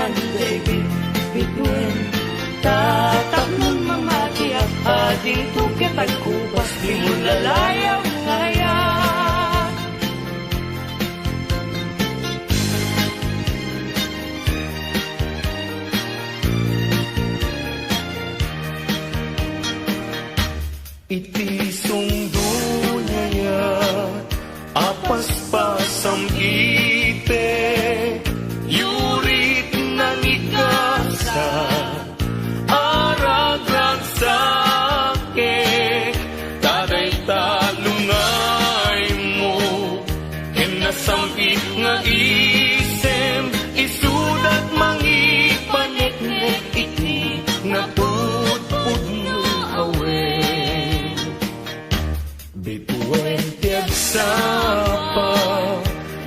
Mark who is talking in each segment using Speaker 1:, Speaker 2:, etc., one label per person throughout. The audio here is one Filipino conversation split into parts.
Speaker 1: man baby bituin tataknon mamatiyak ading tukit at kubas di mo lalayang ngayon. Itisong dunaya apas pasam ite yurit ng ikasa aragag sake taday talungay mo kinasambit nga isem isudat mangipanek-nek iti nga tutpud no awe bituin tiag sapa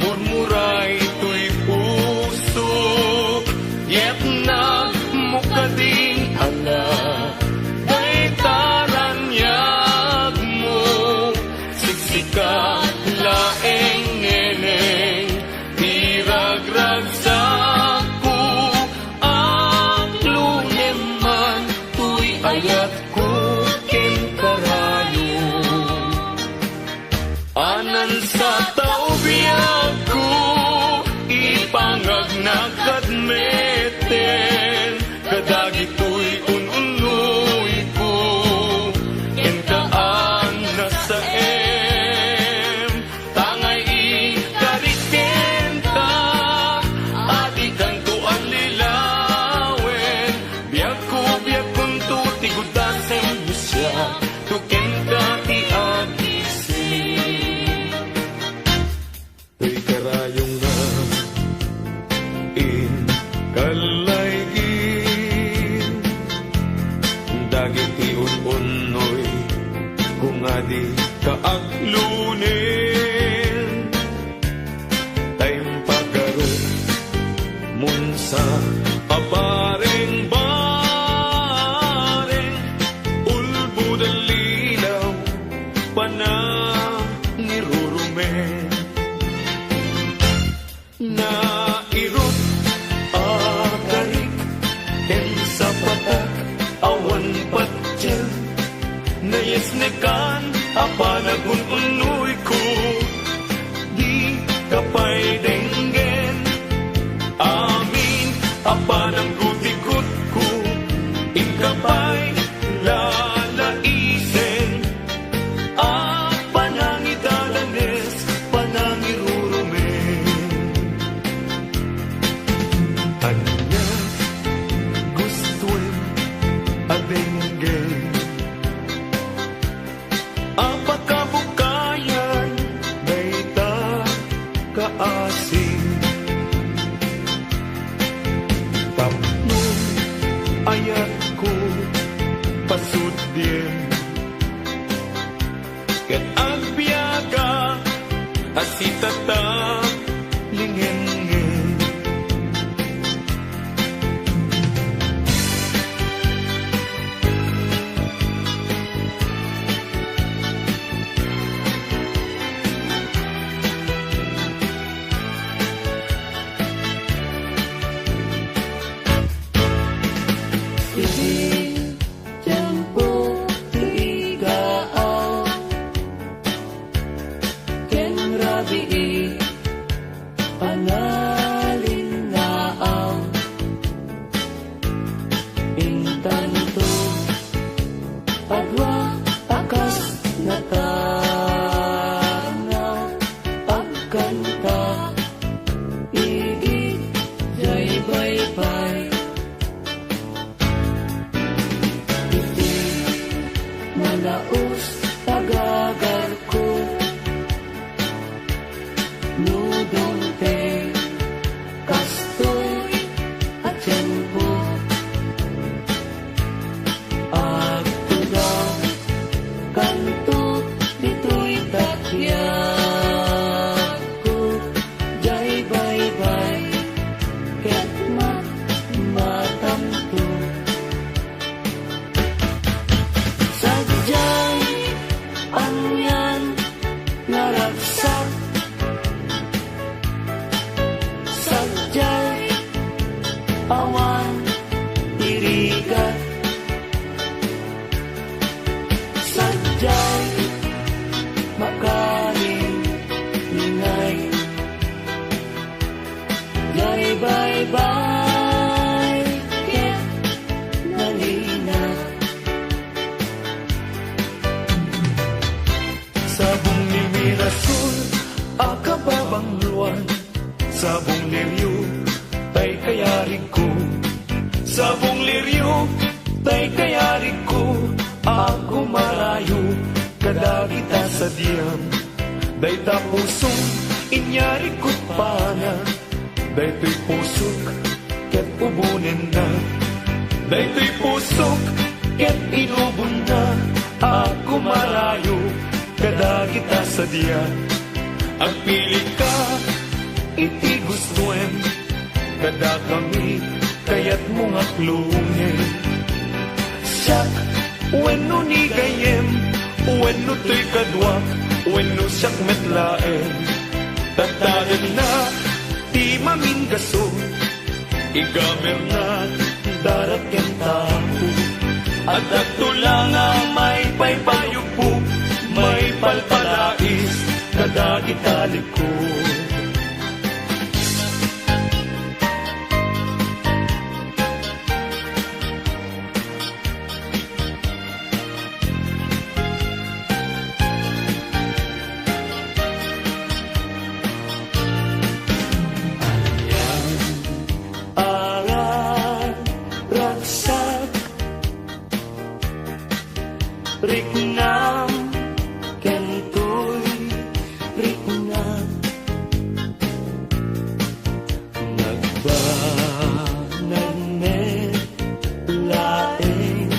Speaker 1: murmuray to'y puso yet na mukading ala day taranyag mo siksika laeng neneng tiragrag sako ang lunem man to'y ayat ko ken karayo anan sa taubiyag ko ipangag nagkadmeten kadagi to'y ununoy ko enkaan na sa tangay ikaritenta adikan to ang lilawen biag kun to tigudasen mo siya tuken ka ti agising to'y karayong na in kalaygin dagit iun-unoy kung adi kaaglunin tayong pagkarot munsa apareng bareng ulbud ang lilaw panangirurumen na irot akarik ken sa patak awan patsyel na yesnekan apanagun-unoy ko di kapay denggen amin apanang gutikot ko ikapay lalaisen panangidalanes panangirurumen anya gustuin adenggen apakabukayan dayta kaasing tapnon ayat ko pasudin ket agbiaga asitata lingenge tempo tigaan ken rabii awan irigat sadyay makaling ingay yay bye-bye ket nalina sabong ni Mirasul akababang luwan sabong liryo tay kayari ko sabong liryo tay kayari ko ako marayo kadagita sa diyam day tapusong inyari ko't pana day to'y pusok ket ubunin na day to'y pusok ket inubon na ako marayo kadagita sa diyam ang pili ka iti gustuem kada kami kayat mong aklungin siyak wenno ni gayem wenno to'y kadwa wenno siyak metlaen tatagan na di maminggaso igamer na darat ken tapo at agtulang ang may paypayupo may palpalais kadagitalik ko Riknam kentoy riknam nagbanag me laeng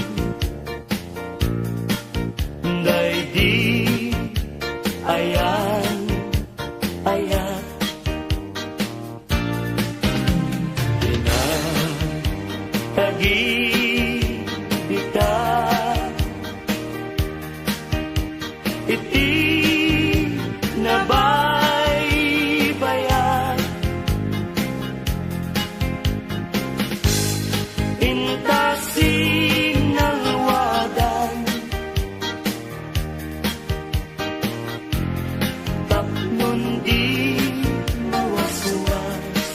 Speaker 1: day di ayan ayan pinatagi kita iti nabaybayan intasin nalwadan tapnon di mawaswas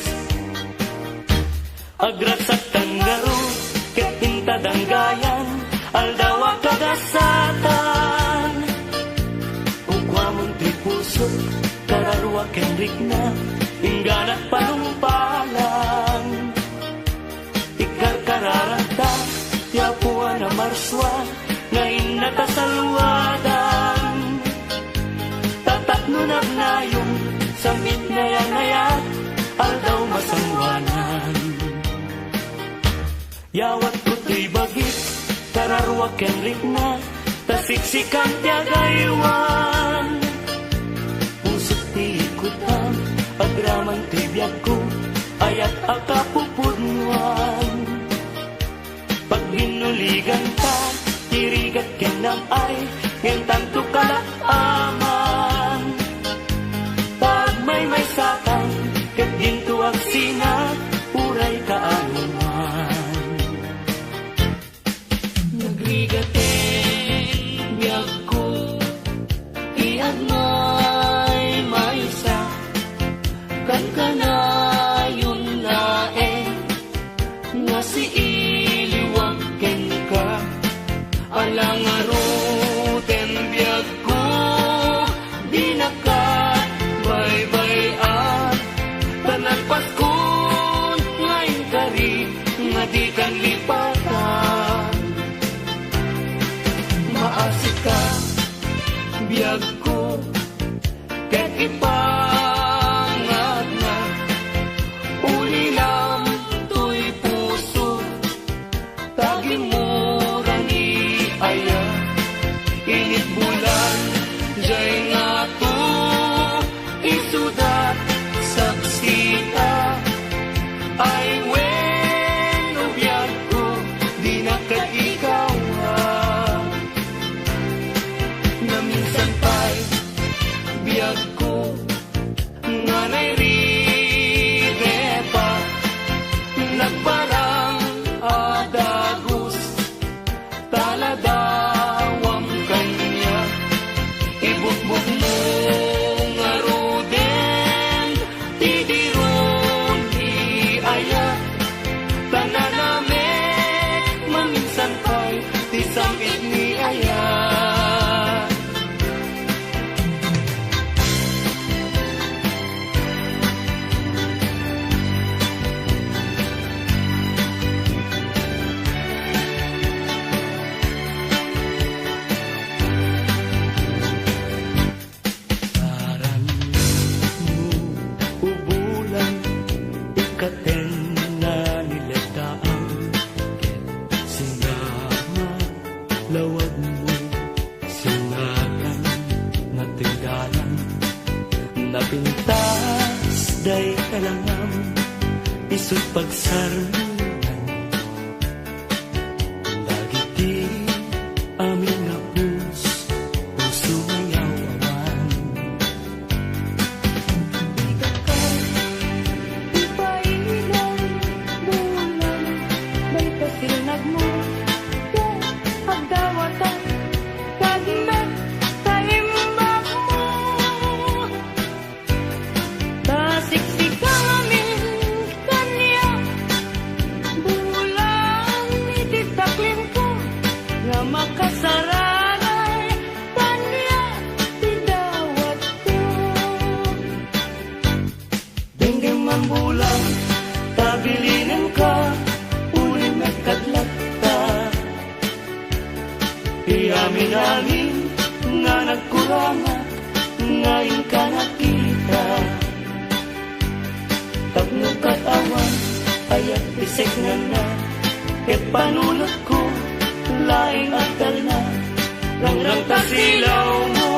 Speaker 1: agrasat tanggaro ket intadanggayan aldawa kadasatan kararwa kenrik na ingganat panumpalan ikar kararata tiapuan na marswa ngayon natasalwadan tatat nunag na yung samit na yan ayat aldaw masangwanan yawat ko'y bagit kararwa kenrik na tasiksikan tiagaywan ikutan agraman tibiyag ko ayat akapupudnuan pag binuligan ta tirigat kenam ay ngentanto kalakaman pag may sakan ket ginto agsina uray kaanuman nagrigaten biyag ko iagmay kan kanayon naen nga si iliwag ken ka alang aruten biyag ko di nakat baybay-an tanan paskon ngayon kari nga di kan lipatan maasik ka biyag ko ket ipangat na ulilam to'y puso tagimura ni aya init bulan jay nga to isudat saksita ay when ubiyag pagsarungan dagiti amin nga puso mayaw awan.
Speaker 2: Di pailan bulan may pasinag mo kung pagdawatan kagmet kaimbag mo tasiksikamin kanya bulan ititaklin ko nga makasaranay kanya tidawat ko.
Speaker 1: Denggem man bulan tabilinan ka uling nagkadlat ta iamin-amin nga nagkurama ngayon ka nakita tapno katawan ayat bisig na ket panunot ko laing akal na rangrang tasilaw mo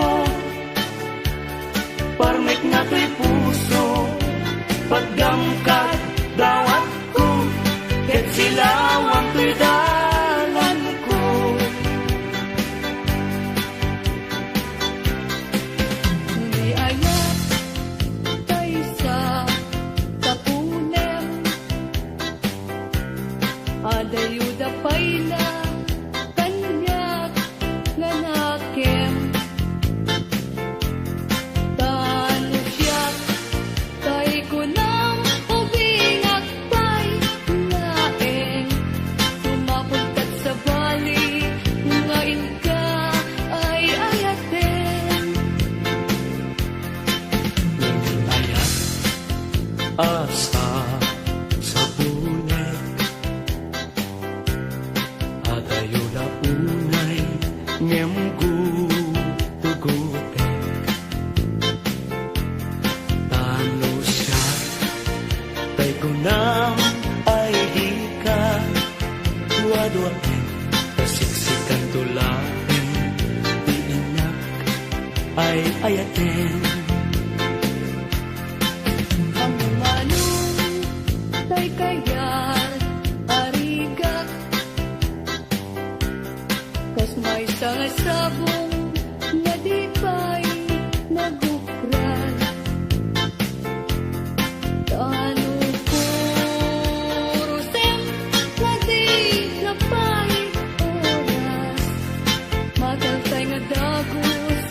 Speaker 1: parmek na to'y puso paggamkat dawat ko ket silawang to'y dalan ko.
Speaker 2: Di ayat tayo sa tapunem adayuda payla kanyak nga nakem tano siyak tay kunang ubingak pay laeng sumapagkat sa bali ngayon ka ay ayaten.
Speaker 1: Ayat asa sa bunek adayo na unay ngem gutugutek tano siya tay kunam ay di ka duwa-duwain kasiksikan tulain di inak ay ayaten.
Speaker 2: Ang manong tay kayat arigak kas may sangasabong nga di pa'y nagukran tano kurusem nga di napay oras mataltay nga dagos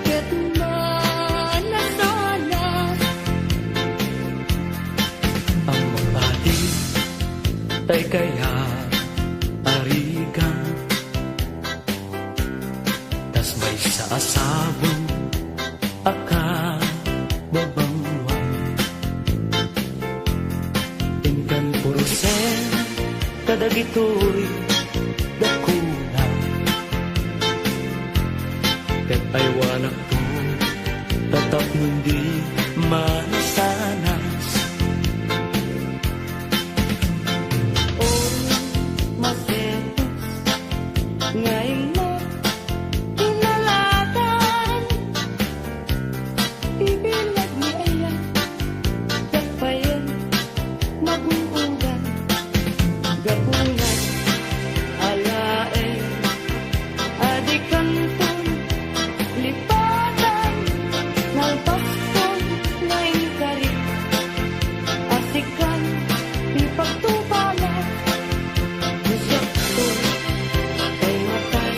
Speaker 2: ket manasalas.
Speaker 1: Ang magpati tay kaya arigang tas may sa asabong aka babangwan ingkan purusen kadagitoy dakuna ket ay wanak to tatap nundi masanas.
Speaker 2: Masentos ngayon mo inalatan ibilag ni ayan kapayan maguungan gabungan alaen adikanton lipatan nalpaston ngayon karit asikan ipagtubalan Musyak ko ay matay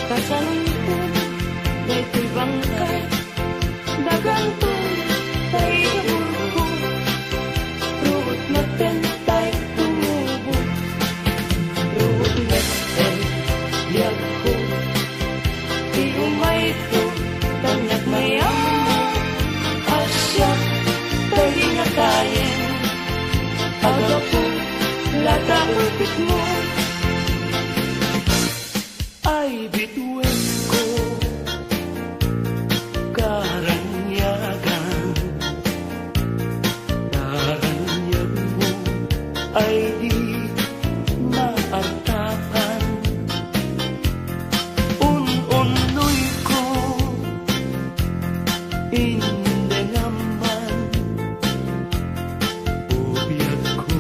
Speaker 2: kasalungkot ay ko'y bangkay dagantong ay nabulko ruot na tentay tumubo ruot na tentay ko di umay to tanyak mayamang asya tayo na kayen agapo lata ulpit mo
Speaker 1: Ay bituin ko karanyagan karanyag mo ay di maartapan un-unoy ko hindi naman ubiyag ko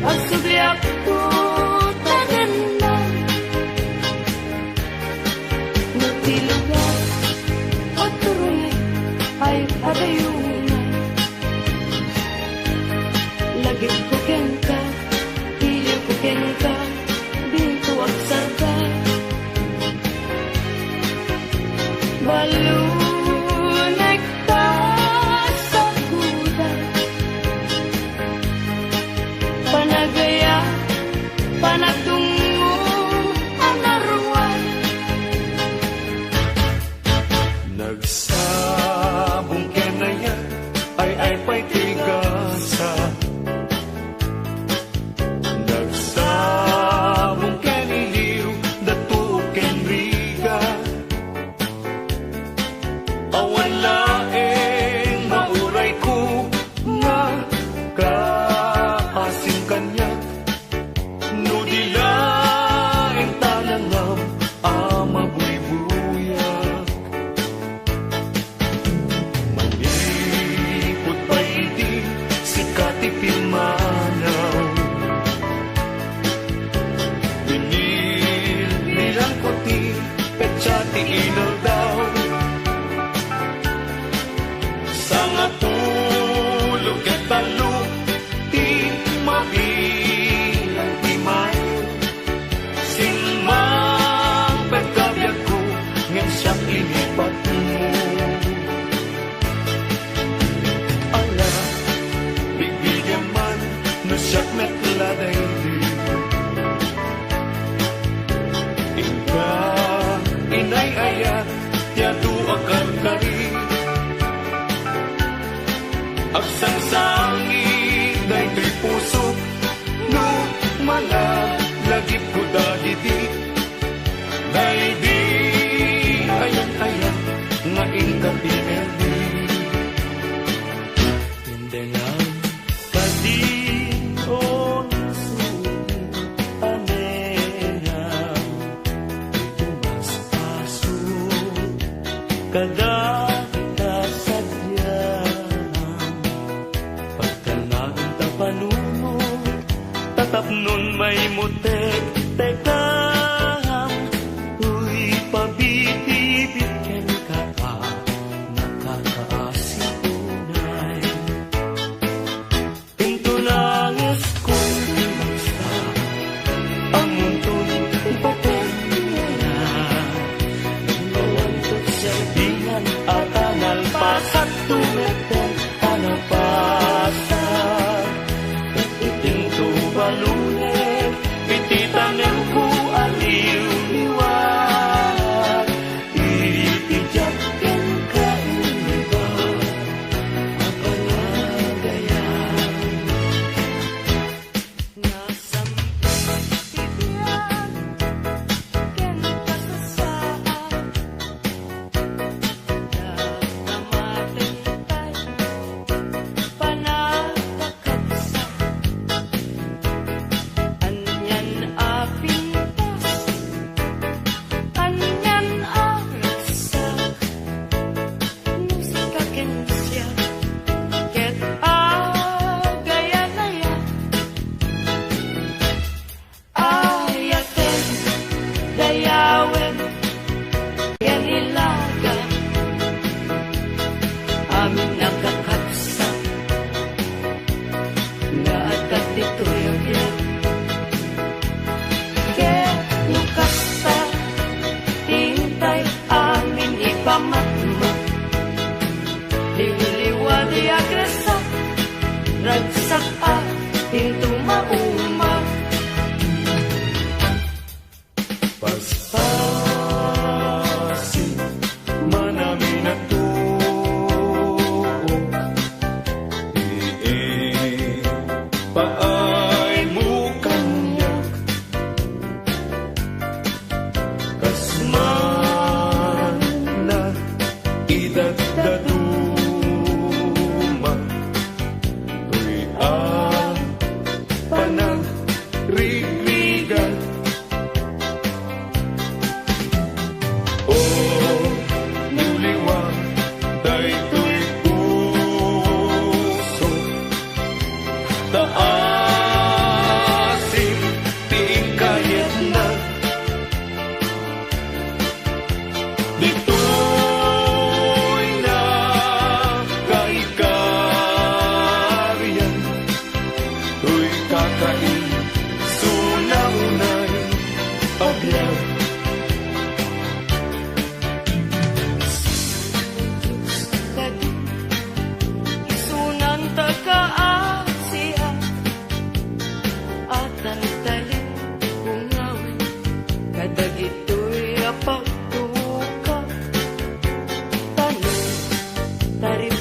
Speaker 2: Asubyak to tanan na nutilugan o turunay ay adayunay lagip ko ka hiliw ko ka binto at sargay balunay ka sa kuday panagaya panatungo ang naruan
Speaker 1: Nagsabong kenaya ay pa'y tigasa Nagsabong keniliw datu kenriga Awan laeng mauray ko nga kaasing kanya no dilaeng talangam ama buy-buyak Malipot pa hindi sikati pilmanaw Binil ko ti petsati inaw daw Sa nga tulog at talo ti mabilang ti mayo Singmang pagkabiyag ko ngan siyang inipat mo Ala, bigyan man no siyak metladay di Ika, inay ayat, tiyado akan kari Agsang sangi, day to'y puso No, malagip ko dahidi Day di, ayan, nga ingkang pinerdi Tindengan, kadion sulit anera Ito mas paso, kada Tatapnon may mutek, tekam Uy, pabitibigyan ka pa Nakakaasinay Pinto langis kong basta Ang munto'y ipatenya Nawan to'y serbihan at analpasak Tumeten analpasak Pinto balunen, pititanem ko aliw-liwag Itijakkin ka iba, mapanagayan
Speaker 2: nasampitian ken pasasaan nakamatentay panagkakabsa anyan apintas anyan aragsak musika ken siya ket agayanaya ayaten dayawen yan ilagan amin nakakabsak nga agad dito'y agyan ket lukasta hintay amin ipamatmat liwliwa di agresak ragsak at pinto mauma
Speaker 1: Paspasin manami na tuok paay mo kanyak Kasman na idagdaduma Tuy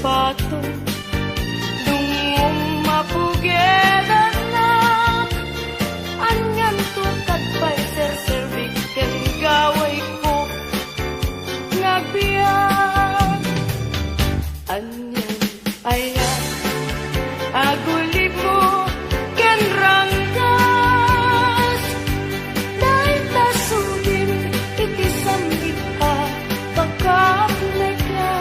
Speaker 2: sapato dungong mapugedan na anyan to kadpay serservik ken gaway ko nagbiyak anyan ayan aguli mo ken ranggas dahil tasugin ikisamit ka pagkaplega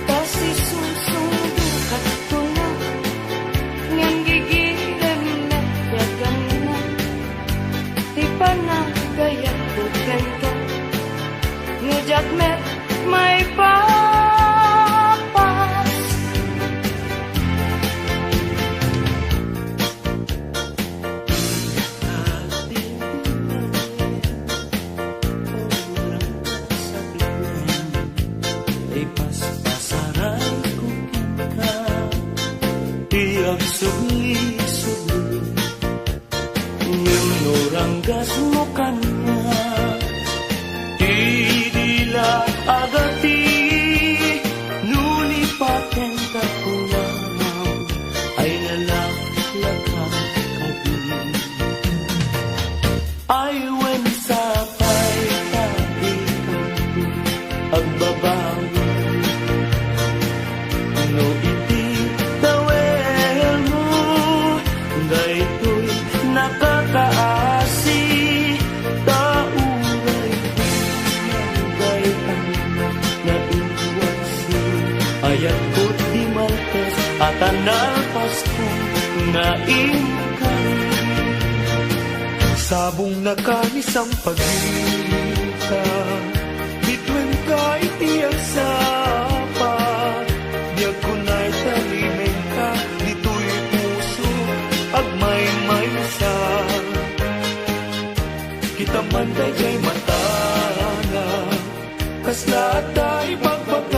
Speaker 2: kasi susundukat ko na ngang gigilem na yagang na di pa na gaya ko kento ngejat met may papas
Speaker 1: Tiyak subli-subli Nuranggas mo kanya Idila agati Nulipaten ka kulamang Ay nalaklakang kabi Ay wen sapay tabi kabi Agbabawi No iti tawel mo Daytoy nakakaasi Tauray Nagaytan na iwasi Ayat ko't di maltes At analpas ko na ingkan
Speaker 3: Sabong nakanis ang pagkita Bitwen ka itiyak sapa Biyag ko na'y talimeng ka Dito'y puso agmay-may sa Kita man dayay matana Kas lahat ay pagpagkita